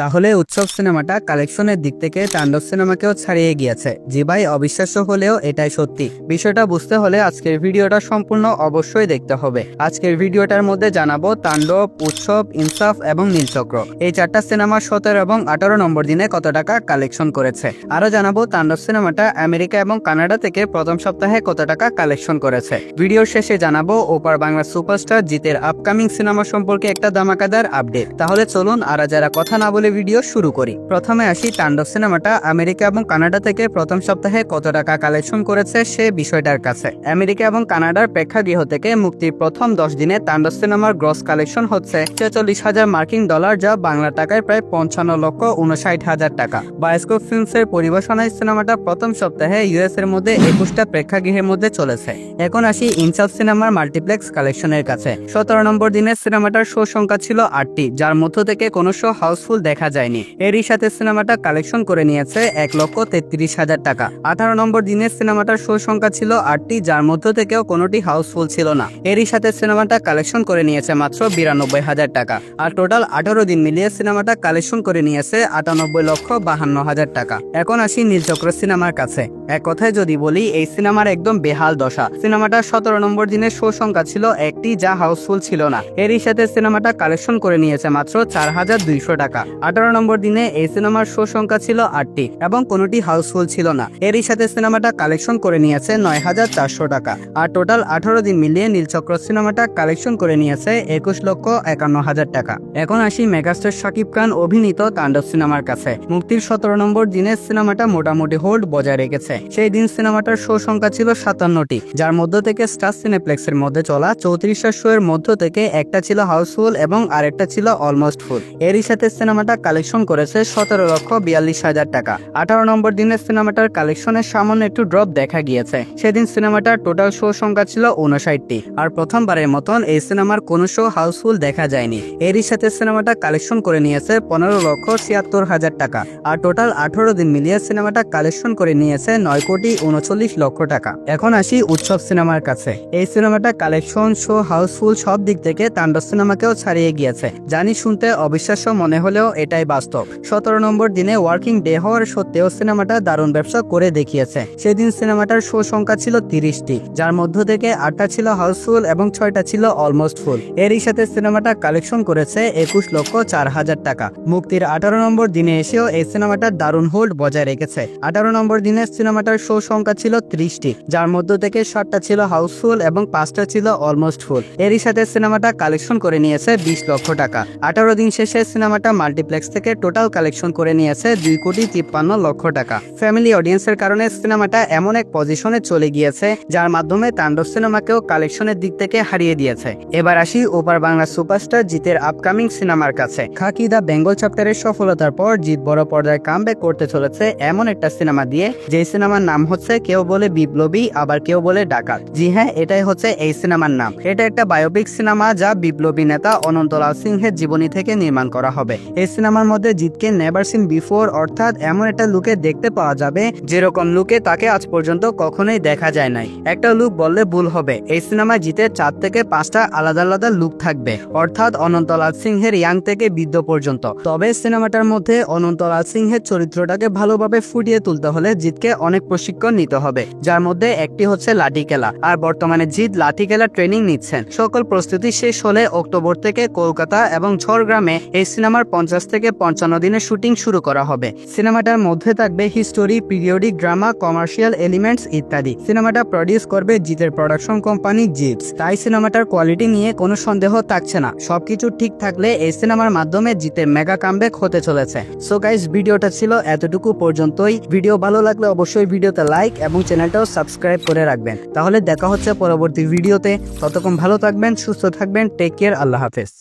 তাহলে উৎসব সিনেমাটা কালেকশনের দিক থেকে তাণ্ডব সিনেমাকেও ছাড়িয়ে গিয়েছে। জি ভাই, অবিশ্বাস্য হলেও এটাই সত্যি। বিষয়টা বুঝতে হলে আজকের ভিডিওটা সম্পূর্ণ অবশ্যই দেখতে হবে। আজকের ভিডিওটার মধ্যে জানাবো তাণ্ডব, উৎসব, ইনসাফ এবং নীলচক্র এই চারটা সিনেমা 17 এবং 18 নম্বর দিনে কত টাকা কালেকশন করেছে। আরো জানাবো তাণ্ডব সিনেমাটা আমেরিকা এবং কানাডা থেকে প্রথম সপ্তাহে কত টাকা কালেকশন করেছে। ভিডিওর শেষে জানাবো ওপার বাংলা সুপারস্টার জিতের আপকামিং সিনেমা সম্পর্কে একটা ধামাকাদার আপডেট। তাহলে চলুন আর যারা কথা না বলে ভিডিও শুরু করি। প্রথমে আসি তাণ্ডব সিনেমাটা আমেরিকা এবং কানাডা থেকে প্রথম সপ্তাহে কত টাকা কালেকশন করেছে সে বিষয়টার কাছে। আমেরিকা এবং কানাডার প্রেক্ষাগৃহ থেকে মুক্তির প্রথম 10 দিনে তাণ্ডব সিনেমার গ্রস কালেকশন হচ্ছে 46,000 মার্কিন ডলার, যা বাংলা টাকায় প্রায় 55,59,000 টাকা। বায়োস্কোপ ফিল্মসের পরিবেশনায় সিনেমাটা প্রথম সপ্তাহে ইউএস এর মধ্যে 21টা প্রেক্ষাগৃহের মধ্যে চলেছে। এখন আসি ইনসাফ সিনেমার মাল্টিপ্লেক্স কালেকশনের কাছে। 17 নম্বর দিনে সিনেমাটার শো সংখ্যা ছিল 8টি, যার মধ্য থেকে কোনো শো হাউসফুল দেখা যায়নি। এরই সাথে সিনেমাটা কালেকশন করে নিয়েছে 1,33,000 টাকা। 18 নম্বর দিনে সিনেমাটার শো সংখ্যা ছিল 8টি, যার মধ্য থেকেও কোনোটি হাউসফুল ছিল না। এরই সাথে সিনেমাটা কালেকশন করে নিয়েছে মাত্র 92,000 টাকা। আর টোটাল 18 দিন মিলিয়ে সিনেমাটা কালেকশন করে নিয়েছে 98,52,000 টাকা। এখন আসি নীলচক্র সিনেমার কাছে। এক কথায় যদি বলি, এই সিনেমার একদম বেহাল দশা। সিনেমাটা 17 নম্বর দিনে শো সংখ্যা ছিল 1টি, যা হাউসফুল ছিল না। এরই সাথে সিনেমাটা কালেকশন করে নিয়েছে মাত্র 4,200 টাকা। 18 নম্বর দিনে এই সিনেমার শো সংখ্যা ছিল 8টি এবং কোনোটি হাউসফুল ছিল না। এরই সাথে সিনেমাটা কালেকশন করে নিয়েছে 9,400 টাকা। আর টোটাল 18 দিন মিলিয়ে নীলচক্র সিনেমাটা কালেকশন করে নিয়েছে 21,51,000 টাকা। এখন আসি মেগাস্টার শাকিব খান অভিনীত তাণ্ডব সিনেমার কাছে। মুক্তির 17 নম্বর দিনে সিনেমাটা মোটামুটি হোল্ড বজায় রেখেছে। সেই দিন সিনেমাটার শো সংখ্যা ছিল 57টি, যার মধ্য থেকে স্টার সিনেপ্লেক্সের মধ্যে চলা 34টা শো এর মধ্য থেকে একটা ছিল হাউসফুল এবং আরেকটা ছিল অলমোস্ট ফুল। এরই সাথে সিনেমাটা কালেকশন করেছে 17,42,000 টাকা। 18 নম্বর দিনে সিনেমাটার কালেকশনের সামান্য একটু ড্রপ দেখা গিয়েছে। সেদিন সিনেমাটার টোটাল শো সংখ্যা ছিল 59টি। আর প্রথমবারের মতন এই সিনেমার কোনো শো হাউসফুল দেখা যায়নি। এরই সাথে সিনেমাটা কালেকশন করে নিয়েছে 15,76,000 টাকা। আর টোটাল 18 দিন মিলিয়ে সিনেমাটা কালেকশন করে নিয়েছে 9,39,00,000 টাকা। এখন আসি উৎসব সিনেমার কাছে। এই সিনেমাটা কালেকশন, শো, হাউসফুল সব দিক থেকে তাণ্ডব সিনেমাকেও ছাড়িয়ে গিয়েছে। জানি শুনতে অবিশ্বাস্য মনে হলেও এটাই বাস্তব। 17 নম্বর দিনে ওয়ার্কিং ডে হওয়ার সত্ত্বেও সিনেমাটা দারুণ ব্যবসা করে দেখিয়েছে। সেদিন সিনেমাটার শো সংখ্যা ছিল 30টি, যার মধ্য থেকে 8টা ছিল হাউসফুল এবং 6টা ছিল অলমোস্ট ফুল। এরই সাথে সিনেমাটা কালেকশন করেছে 21,04,000 টাকা। মুক্তির 18 নম্বর দিনে এসেও এই সিনেমাটা দারুণ হোল্ড বজায় রেখেছে। 18 নম্বর দিনে সিনেমাটার শো সংখ্যা ছিল 30টি, যার মধ্য থেকে 7টা ছিল হাউসফুল এবং 5টা ছিল অলমোস্ট ফুল। এরই সাথে সিনেমাটা কালেকশন করে নিয়েছে 20 লক্ষ টাকা। 18 দিন শেষে সিনেমাটা মাল্টিপ্লেক্স থেকে টোটাল কালেকশন করে নিয়েছে 2,53,00,000 টাকা। ফ্যামিলি অডিয়েন্সের কারণে সিনেমাটা এমন এক পজিশনে চলে গিয়েছে, যার মাধ্যমে তাণ্ডব সিনেমাকেও কালেকশনের দিক থেকে হারিয়ে দিয়েছে। এবার আসি ওপার বাংলা সুপারস্টার জিতের আপকামিং সিনেমার কাছে। খাকি দা বেঙ্গল চ্যাপ্টারের সফলতার পর জিৎ বড় পর্দায় কামব্যাক করতে চলেছে এমন একটা সিনেমা দিয়ে, যে সিনেমার নাম হচ্ছে কেউ বলে বিপ্লবী, আবার কেউ বলে ডাকাত। জি হ্যাঁ, এটাই হচ্ছে এই সিনেমার নাম। এটা একটা বায়োপিক সিনেমা, যা বিপ্লবী নেতা অনন্তলাল সিংহের জীবনী থেকে নির্মাণ করা হবে। এই সিনেমার মধ্যে জিতকে নেভার সিন বিফোর, অর্থাৎ এমন একটা লুকে দেখতে পাওয়া যাবে যেরকম লুকে তাকে আজ পর্যন্ত কখনোই দেখা যায় নাই। একটা লুক বললে ভুল হবে। এই সিনেমায় জিতের 4 থেকে 5টা আলাদা আলাদা লুক থাকবে, অর্থাৎ অনন্তলাল সিংহের ইয়াং থেকে বৃদ্ধ পর্যন্ত। তবে সিনেমাটার মধ্যে অনন্তলাল সিংহের চরিত্রটাকে ভালোভাবে ফুটিয়ে তুলতে হলে জিতকে অনেক প্রশিক্ষণ নিতে হবে, যার মধ্যে একটি হচ্ছে লাঠি খেলা। আর বর্তমানে জিত লাঠি খেলা ট্রেনিং নিচ্ছেন। সকল প্রস্তুতি শেষ হলে অক্টোবর থেকে কলকাতা এবং ঝড়গ্রামে এই সিনেমার 50 থেকে 55 দিনের শুটিং শুরু করা হবে। সিনেমাটার মধ্যে থাকবে history, periodic drama, commercial elements ইত্যাদি। সিনেমাটা প্রডিউস করবে জিতের প্রোডাকশন কোম্পানি জিপস। তাই সিনেমাটার কোয়ালিটি নিয়ে কোনো সন্দেহ থাকছে না। সবকিছু ঠিক থাকলে এই সিনেমার মাধ্যমে জিতের মেগা কামব্যাক হতে চলেছে। সো গাইস, ভিডিওটা ছিল এতটুকু পর্যন্তই। ভিডিও ভালো লাগলে অবশ্যই ভিডিওতে লাইক এবং চ্যানেলটাও সাবস্ক্রাইব করে রাখবেন। তাহলে দেখা হচ্ছে পরবর্তী ভিডিওতে। ততক্ষণ ভালো থাকবেন, সুস্থ থাকবেন। Take care. আল্লাহ হাফেজ।